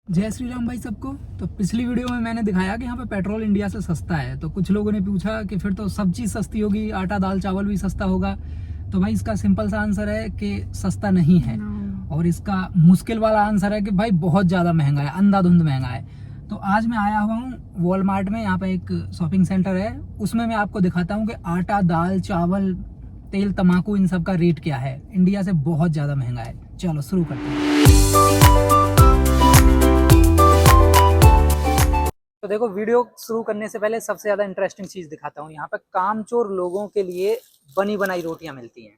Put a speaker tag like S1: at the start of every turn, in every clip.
S1: जय श्री राम भाई सबको। तो पिछली वीडियो में मैंने दिखाया कि यहाँ पे पेट्रोल इंडिया से सस्ता है। तो कुछ लोगों ने पूछा कि फिर तो सब चीज़ सस्ती होगी, आटा दाल चावल भी सस्ता होगा। तो भाई इसका सिंपल सा आंसर है कि सस्ता नहीं है। और इसका मुश्किल वाला आंसर है कि भाई बहुत ज़्यादा महंगा है, अंधाधुंध महंगा है। तो आज मैं आया हुआ हूँ वॉलमार्ट में, यहाँ पे एक शॉपिंग सेंटर है, उसमें मैं आपको दिखाता हूँ कि आटा दाल चावल तेल तम्बाकू इन सब का रेट क्या है। इंडिया से बहुत ज़्यादा महंगा है। चलो शुरू करते हैं। तो देखो, वीडियो शुरू करने से पहले सबसे ज़्यादा इंटरेस्टिंग चीज़ दिखाता हूँ। यहाँ पे कामचोर लोगों के लिए बनी बनाई रोटियाँ मिलती हैं।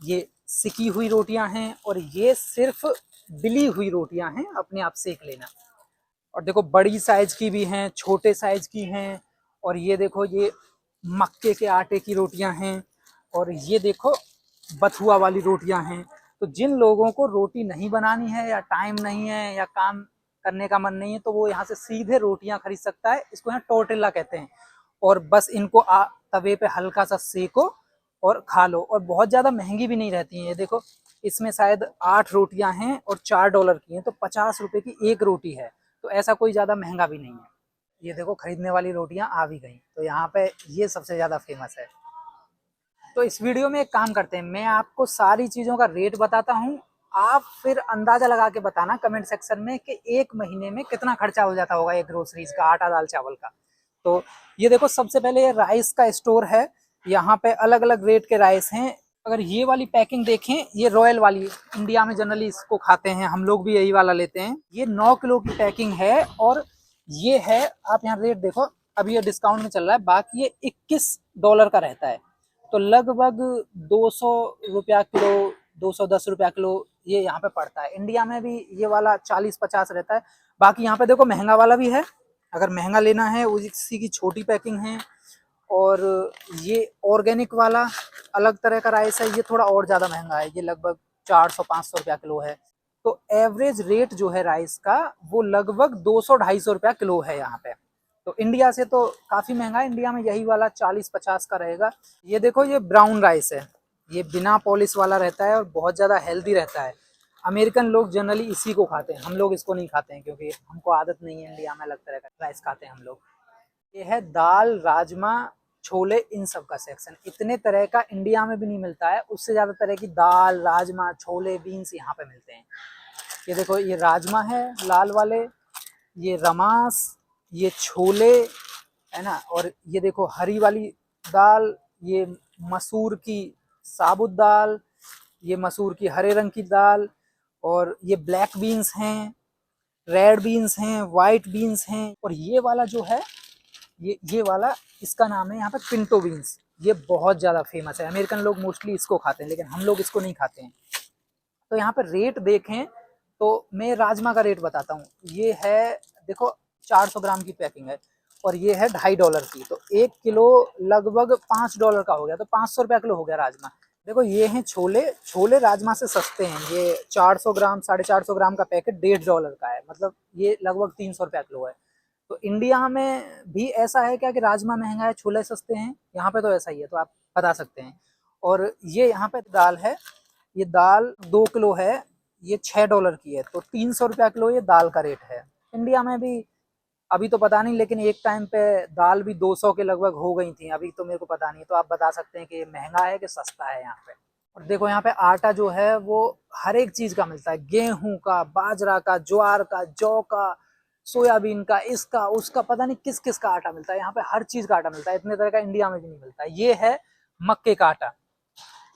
S1: ये सिकी हुई रोटियाँ हैं और ये सिर्फ बिली हुई रोटियाँ हैं, अपने आप सेक लेना। और देखो, बड़ी साइज की भी हैं, छोटे साइज की हैं। और ये देखो, ये मक्के के आटे की रोटियाँ हैं। और ये देखो, बथुआ वाली रोटियाँ हैं। तो जिन लोगों को रोटी नहीं बनानी है, या टाइम नहीं है, या काम करने का मन नहीं है, तो वो यहाँ से सीधे रोटियां खरीद सकता है। इसको यहाँ टोर्टिला कहते हैं। और बस इनको तवे पे हल्का सा सेको और खा लो। और बहुत ज़्यादा महंगी भी नहीं रहती हैं। ये देखो, इसमें शायद 8 रोटियां हैं और $4 की हैं, तो 50 रुपए की एक रोटी है। तो ऐसा कोई ज़्यादा महंगा भी नहीं है। ये देखो, खरीदने वाली रोटियां आ भी गई। तो यहाँ पे ये सबसे ज़्यादा फेमस है। तो इस वीडियो में एक काम करते हैं, मैं आपको सारी चीज़ों का रेट बताता हूँ। आप फिर अंदाजा लगा के बताना कमेंट सेक्शन में कि एक महीने में कितना खर्चा हो जाता होगा एक ग्रोसरीज का, आटा दाल चावल का। तो ये देखो, सबसे पहले ये राइस का स्टोर है। यहाँ पे अलग अलग रेट के राइस हैं। अगर ये वाली पैकिंग देखें, ये रॉयल वाली, इंडिया में जनरली इसको खाते हैं, हम लोग भी यही वाला लेते हैं। ये 9 किलो की पैकिंग है। और ये है, आप यहाँ रेट देखो, अभी ये डिस्काउंट में चल रहा है, बाकी ये $21 का रहता है। तो लगभग 200 रुपया किलो, 210 रुपया किलो ये यहाँ पे पड़ता है। इंडिया में भी ये वाला 40-50 रहता है। बाकी यहाँ पे देखो, महंगा वाला भी है। अगर महंगा लेना है, उसी की छोटी पैकिंग है। और ये ऑर्गेनिक वाला अलग तरह का राइस है, ये थोड़ा और ज़्यादा महंगा है, ये लगभग 400-500 रुपया किलो है। तो एवरेज रेट जो है राइस का, वो लगभग 200-250 रुपया किलो है यहाँ पे। तो इंडिया से तो काफ़ी महंगा है। इंडिया में यही वाला 40-50 का रहेगा। ये देखो, ये ब्राउन राइस है, ये बिना पॉलिश वाला रहता है और बहुत ज़्यादा हेल्दी रहता है। अमेरिकन लोग जनरली इसी को खाते हैं, हम लोग इसको नहीं खाते हैं, क्योंकि हमको आदत नहीं है। इंडिया में अलग तरह का राइस खाते हैं हम लोग। ये है दाल राजमा छोले, इन सब का सेक्शन। इतने तरह का इंडिया में भी नहीं मिलता है, उससे ज़्यादा तरह की दाल राजमा छोले बीन्स यहाँ पे मिलते हैं। ये देखो, ये राजमा है लाल वाले, ये रमास, ये छोले है ना। और ये देखो, हरी वाली दाल, ये मसूर की साबुत दाल, ये मसूर की हरे रंग की दाल। और ये ब्लैक बीन्स हैं, रेड बीन्स हैं, वाइट बीन्स हैं। और ये वाला जो है, ये वाला, इसका नाम है यहाँ पे पिंटो बीन्स। ये बहुत ज़्यादा फेमस है, अमेरिकन लोग मोस्टली इसको खाते हैं, लेकिन हम लोग इसको नहीं खाते हैं। तो यहाँ पर रेट देखें तो मैं राजमा का रेट बताता हूँ। ये है, देखो, 400 ग्राम की पैकिंग है और ये है $2.5 की। तो 1 किलो लगभग $5 का हो गया, तो 500 रुपया किलो हो गया राजमा। देखो, ये हैं छोले। छोले राजमा से सस्ते हैं। ये 400 ग्राम 450 ग्राम का पैकेट $1.5 का है, मतलब ये लगभग 300 रुपया किलो है। तो इंडिया में भी ऐसा है क्या कि राजमा महंगा है, छोले सस्ते हैं? यहाँ पे तो ऐसा ही है, तो आप बता सकते हैं। और ये यहाँ पे दाल है, ये दाल 2 किलो है, ये $6 की है, तो 300 रुपया किलो ये दाल का रेट है। इंडिया में भी अभी तो पता नहीं, लेकिन एक टाइम पे दाल भी 200 के लगभग हो गई थी, अभी तो मेरे को पता नहीं। तो आप बता सकते हैं कि ये महंगा है कि सस्ता है यहाँ पे। और देखो, यहाँ पे आटा जो है वो हर एक चीज का मिलता है, गेहूं का, बाजरा का, ज्वार का, जौ का, सोयाबीन का, इसका उसका, पता नहीं किस किस का आटा मिलता है। यहाँ पे हर चीज का आटा मिलता है, इतने तरह का इंडिया में भी नहीं मिलता है। ये है मक्के का आटा,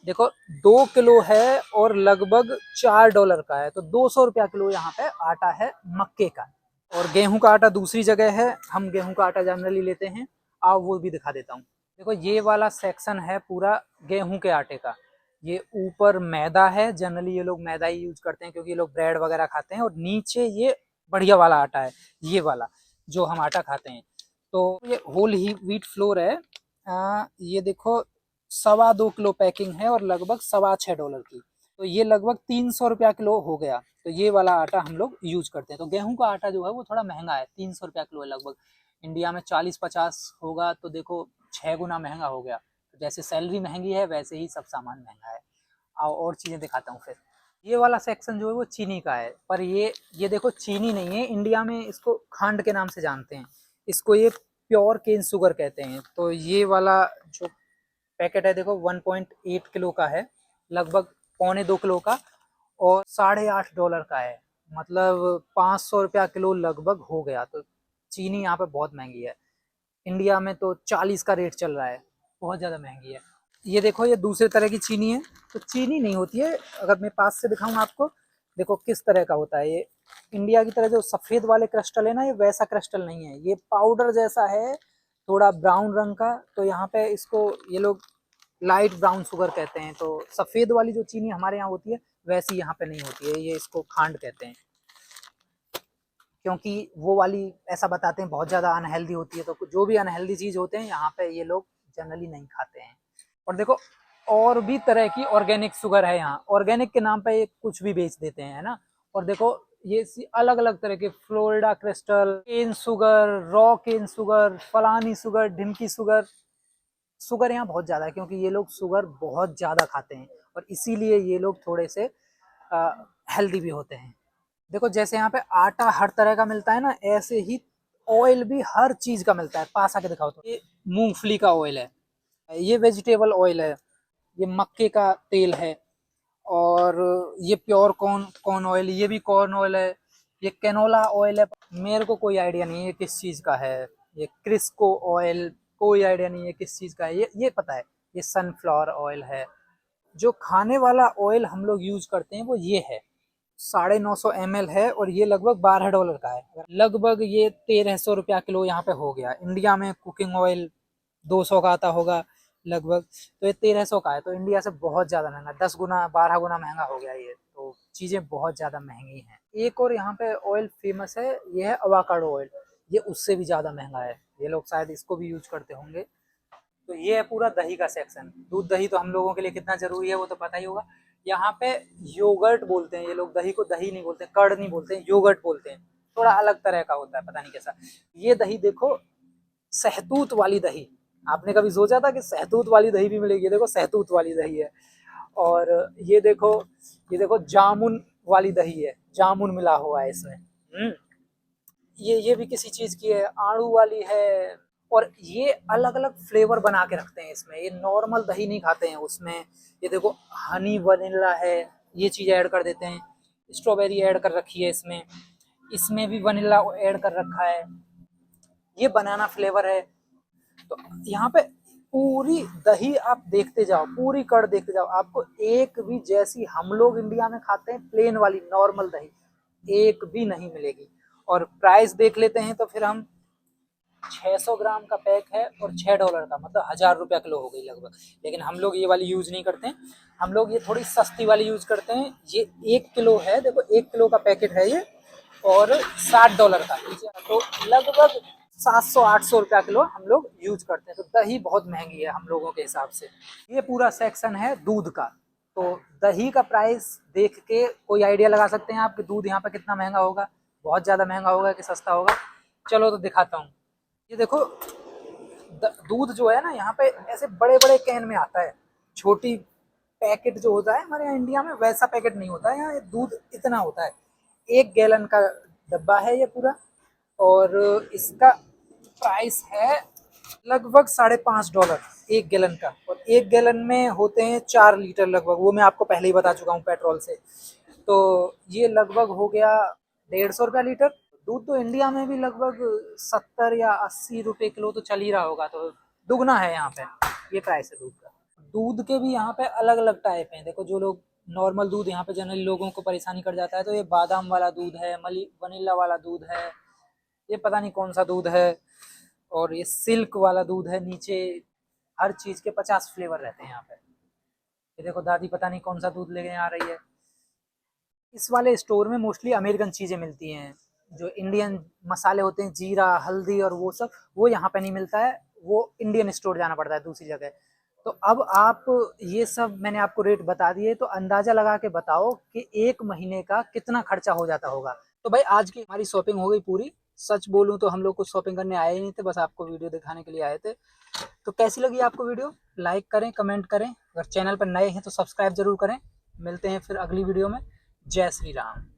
S1: देखो 2 किलो है और लगभग $4 का है, तो 200 रुपया किलो यहाँ पे आटा है मक्के का। और गेहूं का आटा दूसरी जगह है, हम गेहूं का आटा जनरली लेते हैं। आओ वो भी दिखा देता हूँ। देखो, ये वाला सेक्शन है पूरा गेहूं के आटे का। ये ऊपर मैदा है, जनरली ये लोग मैदा ही यूज करते हैं, क्योंकि ये लोग ब्रेड वगैरह खाते हैं। और नीचे ये बढ़िया वाला आटा है, ये वाला जो हम आटा खाते हैं। तो ये होल ही व्हीट फ्लोर है। ये देखो, 2.25 किलो पैकिंग है और लगभग $6.25 की। तो ये लगभग 300 रुपया किलो हो गया। तो ये वाला आटा हम लोग यूज करते हैं। तो गेहूं का आटा जो है वो थोड़ा महंगा है, 300 रुपया किलो है लगभग। इंडिया में 40-50 होगा, तो देखो 6 गुना महंगा हो गया। तो जैसे सैलरी महंगी है, वैसे ही सब सामान महंगा है। और चीज़ें दिखाता हूँ फिर। ये वाला सेक्शन जो है वो चीनी का है, पर ये देखो चीनी नहीं है, इंडिया में इसको खांड के नाम से जानते हैं, इसको ये प्योर केन शुगर कहते हैं। तो ये वाला जो पैकेट है देखो 1.8 किलो का है, लगभग पौने 2 किलो का, और $8.5 का है, मतलब 500 रुपया किलो लगभग हो गया। तो चीनी यहाँ पे बहुत महंगी है, इंडिया में तो 40 का रेट चल रहा है, बहुत ज़्यादा महंगी है। ये देखो ये दूसरे तरह की चीनी है, तो चीनी नहीं होती है, अगर मैं पास से दिखाऊं आपको, देखो किस तरह का होता है ये। इंडिया की तरह जो सफ़ेद वाले क्रिस्टल है ना, ये वैसा क्रिस्टल नहीं है, ये पाउडर जैसा है, थोड़ा ब्राउन रंग का। तो यहाँ पे इसको ये लोग लाइट ब्राउन शुगर कहते हैं। तो सफ़ेद वाली जो चीनी हमारे यहाँ होती है वैसी यहाँ पे नहीं होती है, ये इसको खांड कहते हैं, क्योंकि वो वाली ऐसा बताते हैं बहुत ज़्यादा अनहेल्दी होती है। तो जो भी अनहेल्दी चीज़ होते हैं यहाँ पे ये लोग जनरली नहीं खाते हैं। और देखो और भी तरह की ऑर्गेनिक शुगर है यहाँ, ऑर्गेनिक के नाम पे ये कुछ भी बेच देते हैं, है ना। और देखो ये अलग अलग तरह के Florida crystal, cane sugar, raw cane sugar, फलानी शुगर, ढिमकी शुगर, शुगर यहाँ बहुत ज़्यादा है, क्योंकि ये लोग शुगर बहुत ज़्यादा खाते हैं और इसीलिए ये लोग थोड़े से हेल्दी भी होते हैं। देखो जैसे यहाँ पे आटा हर तरह का मिलता है ना, ऐसे ही ऑयल भी हर चीज़ का मिलता है। पास आके दिखाओ तो, ये मूंगफली का ऑयल है, ये वेजिटेबल ऑयल है, ये मक्के का तेल है, और ये प्योर कॉर्न ऑयल, ये भी कॉर्न ऑयल है, ये कैनोला ऑयल है, मेरे को कोई आइडिया नहीं है किस चीज़ का है। ये क्रिस्को ऑयल, कोई आइडिया नहीं है किस चीज़ का है। ये पता है ये सनफ्लावर ऑयल है। जो खाने वाला ऑयल हम लोग यूज करते हैं वो ये है, 950 ml है, और ये लगभग $12 का है। लगभग ये 1300 रुपया किलो यहाँ पे हो गया। इंडिया में कुकिंग ऑयल 200 का आता होगा लगभग, तो ये 1300 का है, तो इंडिया से बहुत ज़्यादा महंगा, 10 गुना 12 गुना महंगा हो गया ये। तो चीज़ें बहुत ज़्यादा महंगी हैं। एक और यहाँ पे ऑयल फेमस है, ये है अवाकाडो ऑयल, ये उससे भी ज़्यादा महंगा है, ये लोग शायद इसको भी यूज करते होंगे। तो ये है पूरा दही का सेक्शन। दूध दही तो हम लोगों के लिए कितना जरूरी है वो तो पता ही होगा। यहाँ पे योगर्ट बोलते हैं ये लोग, दही को दही नहीं बोलते, कर्ड नहीं बोलते, योगर्ट बोलते हैं, थोड़ा अलग तरह का होता है, पता नहीं कैसा। ये दही देखो, सहतूत वाली दही, आपने कभी सोचा था कि सहतूत वाली दही भी मिलेगी? देखो सहतूत वाली दही है। और ये देखो जामुन वाली दही है, जामुन मिला हुआ है इसमें। ये भी किसी चीज की है, आड़ू वाली है। और ये अलग अलग फ्लेवर बना के रखते हैं इसमें, ये नॉर्मल दही नहीं खाते हैं उसमें। ये देखो हनी वनीला है, ये चीज ऐड कर देते हैं, स्ट्रॉबेरी ऐड कर रखी है इसमें, इसमें भी वनीला ऐड कर रखा है, ये बनाना फ्लेवर है। तो यहाँ पे पूरी दही आप देखते जाओ, पूरी कड़ देखते जाओ, आपको एक भी जैसी हम लोग इंडिया में खाते हैं प्लेन वाली नॉर्मल दही एक भी नहीं मिलेगी। और प्राइस देख लेते हैं तो फिर हम, 600 ग्राम का पैक है और $6 का, मतलब 1000 रुपया किलो हो गई लगभग। लेकिन हम लोग ये वाली यूज नहीं करते हैं, हम लोग ये थोड़ी सस्ती वाली यूज करते हैं। ये 1 किलो है, देखो 1 किलो का पैकेट है ये, और $60 का, तो लगभग 700-800 रुपया किलो हम लोग यूज करते हैं। तो दही बहुत महंगी है हम लोगों के हिसाब से। ये पूरा सेक्शन है दूध का। तो दही का प्राइस देख के कोई आइडिया लगा सकते हैं आप कि दूध यहाँ पे कितना महंगा होगा, बहुत ज़्यादा महंगा होगा कि सस्ता होगा। चलो तो दिखाता हूँ। ये देखो दूध जो है ना यहाँ पे ऐसे बड़े बड़े कैन में आता है, छोटी पैकेट जो होता है हमारे यहाँ इंडिया में वैसा पैकेट नहीं होता है, यहाँ दूध इतना होता है। 1 गैलन का डब्बा है ये पूरा, और इसका प्राइस है लगभग $5.5 1 गैलन का। और 1 गैलन में होते हैं 4 लीटर लगभग, वो मैं आपको पहले ही बता चुका हूँ पेट्रोल से। तो ये लगभग हो गया 150 रुपया लीटर। दूध तो इंडिया में भी लगभग 70 या 80 रुपए किलो तो चल ही रहा होगा, तो दुगना है यहाँ पे ये प्राइस है दूध का। दूध के भी यहाँ पे अलग अलग टाइप हैं। देखो जो लोग नॉर्मल दूध यहाँ पे जनरली लोगों को परेशानी कर जाता है, तो ये बादाम वाला दूध है, वनीला वाला दूध है, ये पता नहीं कौन सा दूध है, और ये सिल्क वाला दूध है। नीचे हर चीज़ के 50 फ्लेवर रहते हैं यहाँ पे। ये देखो दादी पता नहीं कौन सा दूध लेके आ रही है। इस वाले स्टोर में मोस्टली अमेरिकन चीज़ें मिलती हैं, जो इंडियन मसाले होते हैं, जीरा हल्दी और वो सब, वो यहाँ पे नहीं मिलता है, वो इंडियन स्टोर जाना पड़ता है दूसरी जगह। तो अब आप ये सब मैंने आपको रेट बता दिए, तो अंदाज़ा लगा के बताओ कि 1 महीने का कितना खर्चा हो जाता होगा। तो भाई आज की हमारी शॉपिंग हो गई पूरी। सच बोलूँ तो हम लोग कुछ शॉपिंग करने आए ही नहीं थे, बस आपको वीडियो दिखाने के लिए आए थे। तो कैसी लगी आपको वीडियो? लाइक करें, कमेंट करें, अगर चैनल पर नए हैं तो सब्सक्राइब जरूर करें। मिलते हैं फिर अगली वीडियो में। जय श्री राम।